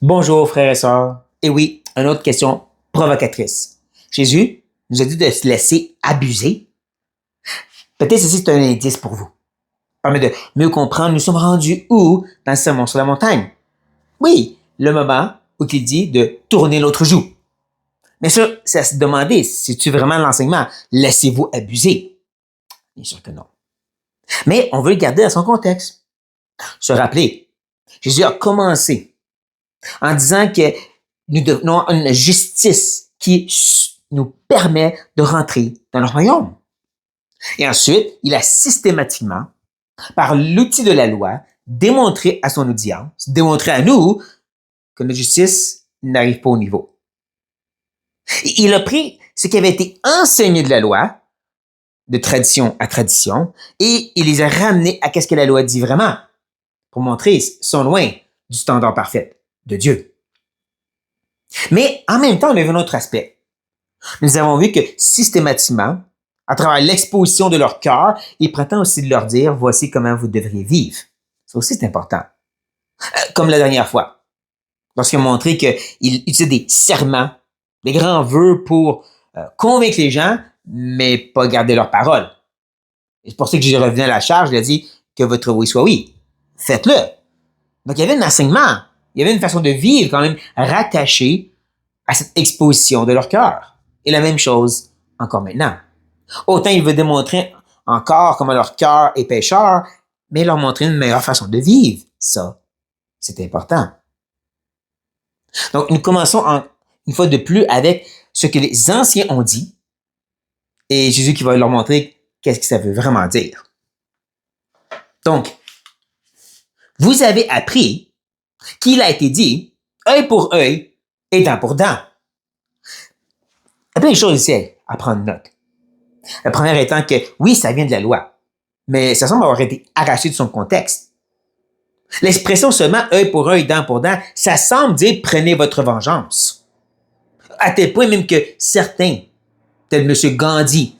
Bonjour frères et sœurs. Et oui, une autre question provocatrice. Jésus nous a dit de se laisser abuser. Peut-être ceci c'est un indice pour vous. Permet de mieux comprendre, nous sommes rendus où dans le sermon sur la montagne? Oui, le moment où il dit de tourner l'autre joue. Bien sûr, c'est à se demander, c'est-tu vraiment l'enseignement? Laissez-vous abuser? Bien sûr que non. Mais on veut le garder dans son contexte. Se rappeler, Jésus a commencé en disant que nous devenons une justice qui nous permet de rentrer dans le royaume. Et ensuite, il a systématiquement, par l'outil de la loi, démontré à son audience, démontré à nous que notre justice n'arrive pas au niveau. Et il a pris ce qui avait été enseigné de la loi, de tradition à tradition, et il les a ramenés à ce que la loi dit vraiment, pour montrer son loin du standard parfait de Dieu. Mais en même temps, on a vu un autre aspect. Nous avons vu que systématiquement, à travers l'exposition de leur cœur, il prétend aussi de leur dire, voici comment vous devriez vivre. Ça aussi, c'est important. Comme la dernière fois, lorsqu'il a montré qu'il utilisait des serments, des grands vœux pour convaincre les gens, mais pas garder leur parole. Et c'est pour ça que j'ai revenu à la charge, il a dit que votre oui soit oui. Faites-le. Donc, il y avait un enseignement, il y avait une façon de vivre quand même rattachée à cette exposition de leur cœur. Et la même chose encore maintenant. Autant il veut démontrer encore comment leur cœur est pécheur, mais leur montrer une meilleure façon de vivre. Ça, c'est important. Donc, nous commençons une fois de plus avec ce que les anciens ont dit et Jésus qui va leur montrer qu'est-ce que ça veut vraiment dire. Donc, vous avez appris qu'il a été dit œil pour œil et dent pour dent. Il y a plein de choses ici à prendre note. La première étant que, oui, ça vient de la loi, mais ça semble avoir été arraché de son contexte. L'expression seulement œil pour œil, dent pour dent, ça semble dire prenez votre vengeance. À tel point même que certains, tel M. Gandhi,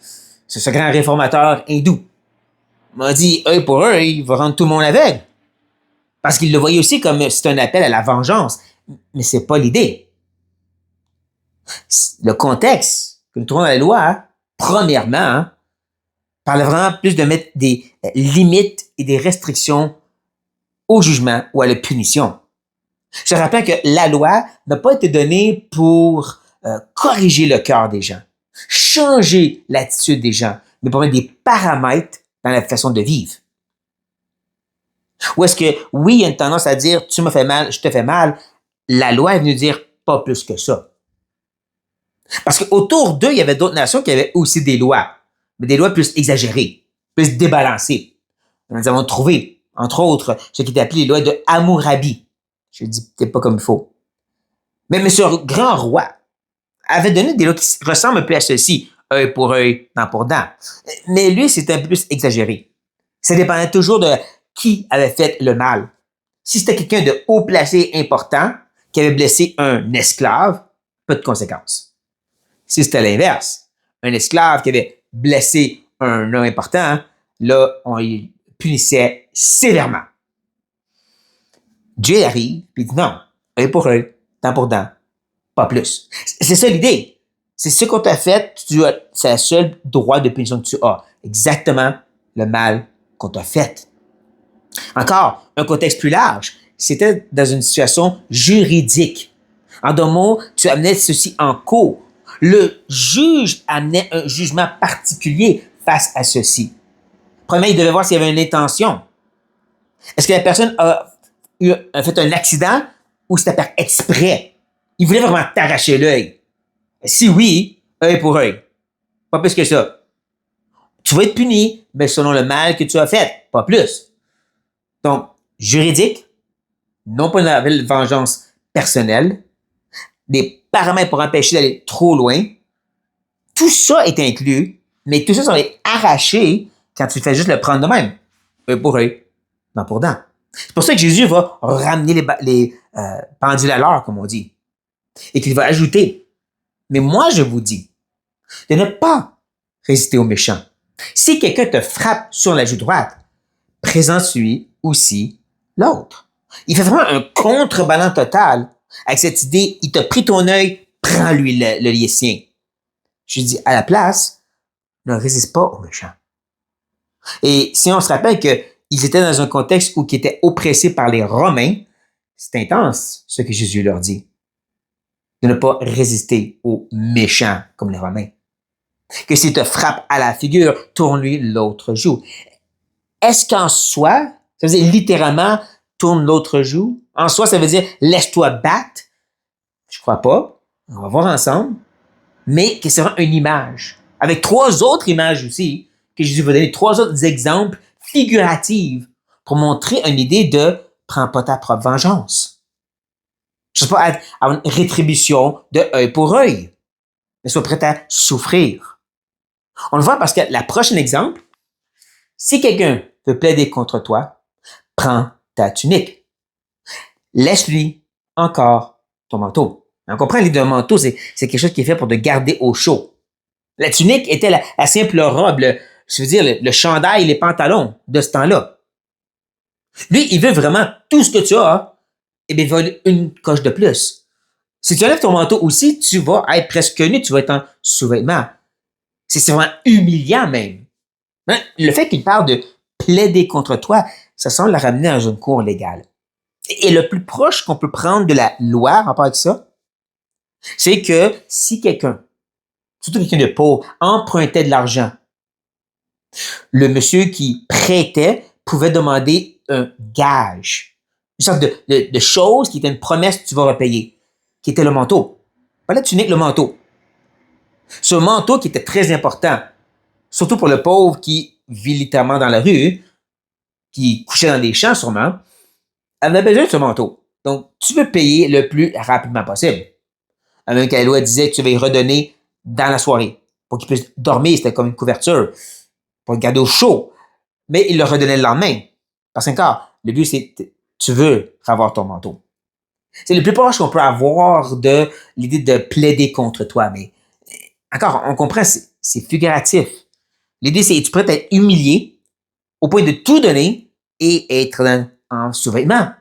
c'est ce grand réformateur hindou, m'a dit œil pour œil, il va rendre tout le monde aveugle. Parce qu'il le voyait aussi comme c'est un appel à la vengeance. Mais c'est pas l'idée. Le contexte que nous trouvons dans la loi, premièrement, parle vraiment plus de mettre des limites et des restrictions au jugement ou à la punition. Je rappelle que la loi n'a pas été donnée pour corriger le cœur des gens, changer l'attitude des gens, mais pour mettre des paramètres dans la façon de vivre. Ou est-ce que, oui, il y a une tendance à dire, tu me fais mal, je te fais mal. La loi est venue dire pas plus que ça. Parce qu'autour d'eux, il y avait d'autres nations qui avaient aussi des lois, mais des lois plus exagérées, plus débalancées. Nous avons trouvé, entre autres, ce qui est appelé les lois de Hammurabi. Je ne dis peut-être pas comme il faut. Mais ce grand roi avait donné des lois qui ressemblent un peu à ceci, œil pour œil, dent pour dent. Mais lui, c'était un peu plus exagéré. Ça dépendait toujours de qui avait fait le mal. Si c'était quelqu'un de haut placé important qui avait blessé un esclave, pas de conséquences. Si c'était l'inverse, un esclave qui avait blessé un homme important, là, on le punissait sévèrement. Dieu arrive et dit non, œil pour œil, dent pour dent, pas plus. C'est ça l'idée. C'est ce qu'on t'a fait, c'est le seul droit de punition que tu as. Exactement le mal qu'on t'a fait. Encore, un contexte plus large, c'était dans une situation juridique. En d'autres mots, tu amenais ceci en cours. Le juge amenait un jugement particulier face à ceci. Premièrement, il devait voir s'il y avait une intention. Est-ce que la personne a fait un accident ou c'était par exprès? Il voulait vraiment t'arracher l'œil. Si oui, œil pour œil. Pas plus que ça. Tu vas être puni, mais selon le mal que tu as fait, pas plus. Donc, juridique, non pas une vengeance personnelle, des paramètres pour empêcher d'aller trop loin. Tout ça est inclus, mais tout ça, ça va être arraché quand tu fais juste le prendre de même. Œil pour œil, dent pour dent. C'est pour ça que Jésus va ramener les pendules à l'heure, comme on dit, et qu'il va ajouter. Mais moi, je vous dis de ne pas résister aux méchants. Si quelqu'un te frappe sur la joue droite, présente-lui aussi l'autre. Il fait vraiment un contrebalan total Avec cette idée, il t'a pris ton œil, prends-lui le lié sien. Je dis, à la place, ne résiste pas aux méchants. Et si on se rappelle qu'ils étaient dans un contexte où ils étaient oppressés par les Romains, c'est intense ce que Jésus leur dit. De ne pas résister aux méchants comme les Romains. Que s'il te frappe à la figure, tourne-lui l'autre joue. Est-ce qu'en soi, ça veut dire littéralement, tourne l'autre joue? En soi, ça veut dire laisse-toi battre? Je crois pas. On va voir ensemble. Mais que c'est vraiment une image. Avec 3 autres images aussi, que Jésus va donner 3 autres exemples figuratifs pour montrer une idée de prends pas ta propre vengeance. Je ne sais pas avoir une rétribution de œil pour œil, mais sois prêt à souffrir. On le voit parce que la prochaine exemple, si quelqu'un veut plaider contre toi, prends ta tunique. Laisse-lui encore ton manteau. On comprend l'idée d'un manteau, c'est quelque chose qui est fait pour te garder au chaud. La tunique était la simple robe, je veux dire, le chandail et les pantalons de ce temps-là. Lui, il veut vraiment tout ce que tu as, et bien, il veut une coche de plus. Si tu enlèves ton manteau aussi, tu vas être presque nu, tu vas être en sous-vêtements. C'est vraiment humiliant même. Hein? Le fait qu'il parle de plaider contre toi, ça semble le ramener dans une cour légale. Et le plus proche qu'on peut prendre de la loi en rapport avec ça, c'est que si quelqu'un, surtout quelqu'un de pauvre, empruntait de l'argent, le monsieur qui prêtait pouvait demander un gage, une sorte de chose qui était une promesse que tu vas repayer, qui était le manteau. Pas la tunique, le manteau. Ce manteau qui était très important, surtout pour le pauvre qui vit littéralement dans la rue, qui couchait dans des champs sûrement, avait besoin de ce manteau. Donc, tu veux payer le plus rapidement possible. Même que la loi disait que tu vas y redonner dans la soirée pour qu'il puisse dormir, c'était comme une couverture, pour le garder au chaud. Mais il le redonnait le lendemain. Parce qu'encore, le but, c'est tu veux avoir ton manteau. C'est le plus proche qu'on peut avoir de l'idée de plaider contre toi. Mais encore, on comprend, c'est figuratif. L'idée, c'est tu prêt à être humilié au point de tout donner et être en sous-vêtements.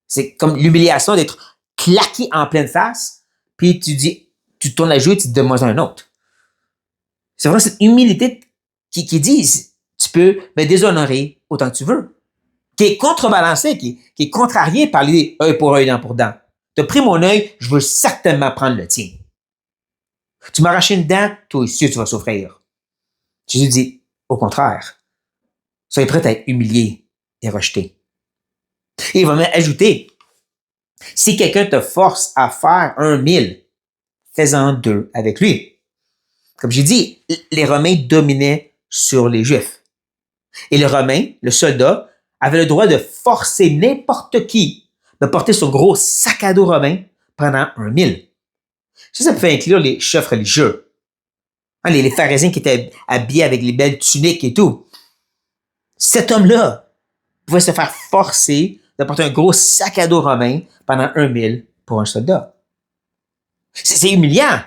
C'est comme l'humiliation d'être claqué en pleine face, puis tu tournes la joue et tu te demandes un autre. C'est vraiment cette humilité qui dit, tu peux me déshonorer autant que tu veux, qui est contrebalancée, qui est contrariée par l'idée œil pour œil, dent pour dent. Tu as pris mon œil, je veux certainement prendre le tien. Tu m'as arraché une dent, toi aussi tu vas souffrir. Jésus dit, au contraire, soyez prêt à être humilié et rejeté. Et il va même ajouter, si quelqu'un te force à faire 1 000, fais-en 2 avec lui. Comme j'ai dit, les Romains dominaient sur les Juifs. Et le Romain, le soldat, avait le droit de forcer n'importe qui de porter son gros sac à dos romain pendant 1 000. Ça peut inclure les chefs religieux. Hein, les pharisiens qui étaient habillés avec les belles tuniques et tout. Cet homme-là pouvait se faire forcer de porter un gros sac à dos romain pendant 1 000 pour un soldat. C'est humiliant.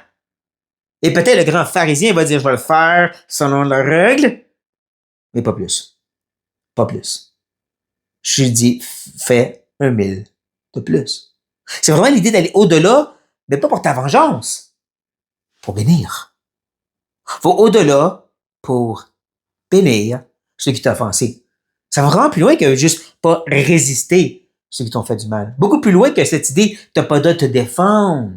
Et peut-être le grand pharisien va dire, je vais le faire selon leurs règles, mais pas plus. Pas plus. Je dis, fais 1 000 de plus. C'est vraiment l'idée d'aller au-delà, mais pas pour ta vengeance, pour bénir. Faut au-delà pour bénir ceux qui t'ont offensé. Ça va vraiment plus loin que juste pas résister ceux qui t'ont fait du mal. Beaucoup plus loin que cette idée, t'as pas droit de te défendre.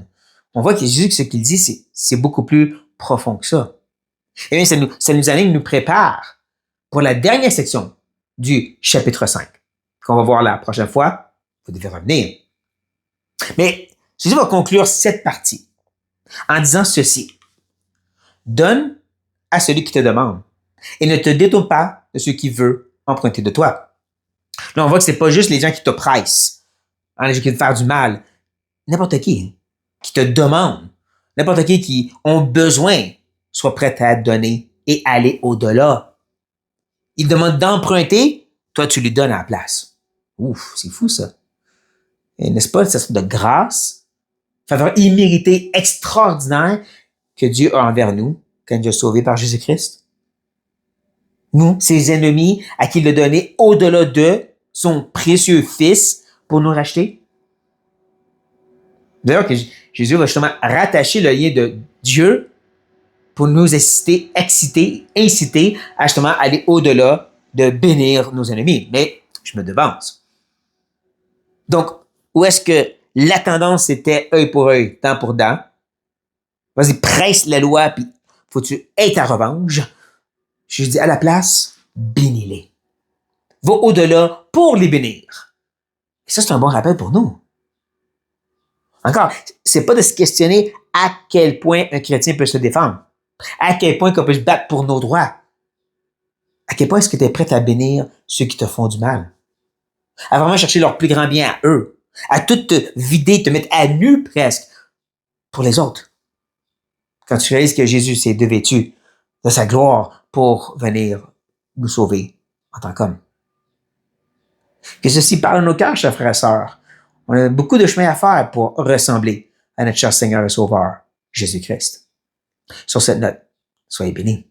On voit que Jésus, ce qu'il dit, c'est beaucoup plus profond que ça. Et bien, ça nous anime, nous prépare pour la dernière section du chapitre 5, qu'on va voir la prochaine fois. Vous devez revenir. Mais Jésus va conclure cette partie en disant ceci. Donne à celui qui te demande et ne te détourne pas de ce qui veut emprunter de toi. Là, on voit que c'est pas juste les gens qui te pressent, les gens qui veulent te faire du mal. N'importe qui te demande, n'importe qui ont besoin, soit prêt à donner et aller au-delà. Il demande d'emprunter, toi tu lui donnes à la place. Ouf, c'est fou ça. Et n'est-ce pas cette sorte de grâce, faveur imméritée, extraordinaire que Dieu a envers nous quand il nous a sauvés par Jésus-Christ? Nous, ses ennemis, à qui il a donné au-delà de son précieux Fils pour nous racheter? D'ailleurs, que Jésus va justement rattacher le lien de Dieu pour nous inciter à justement aller au-delà de bénir nos ennemis. Mais je me devance. Donc, où est-ce que la tendance était œil pour œil, dent pour dent? Vas-y, presse la loi, puis faut-tu être ta revanche? Je dis à la place, bénis-les. Va au-delà pour les bénir. Et ça, c'est un bon rappel pour nous. Encore, c'est pas de se questionner à quel point un chrétien peut se défendre, à quel point on peut se battre pour nos droits, à quel point est-ce que tu es prêt à bénir ceux qui te font du mal, à vraiment chercher leur plus grand bien à eux, à tout te vider, te mettre à nu presque pour les autres. Quand tu réalises que Jésus s'est dévêtu de sa gloire pour venir nous sauver en tant qu'homme. Que ceci parle à nos cœurs, chers frères et sœurs. On a beaucoup de chemin à faire pour ressembler à notre cher Seigneur et Sauveur, Jésus-Christ. Sur cette note, soyez bénis.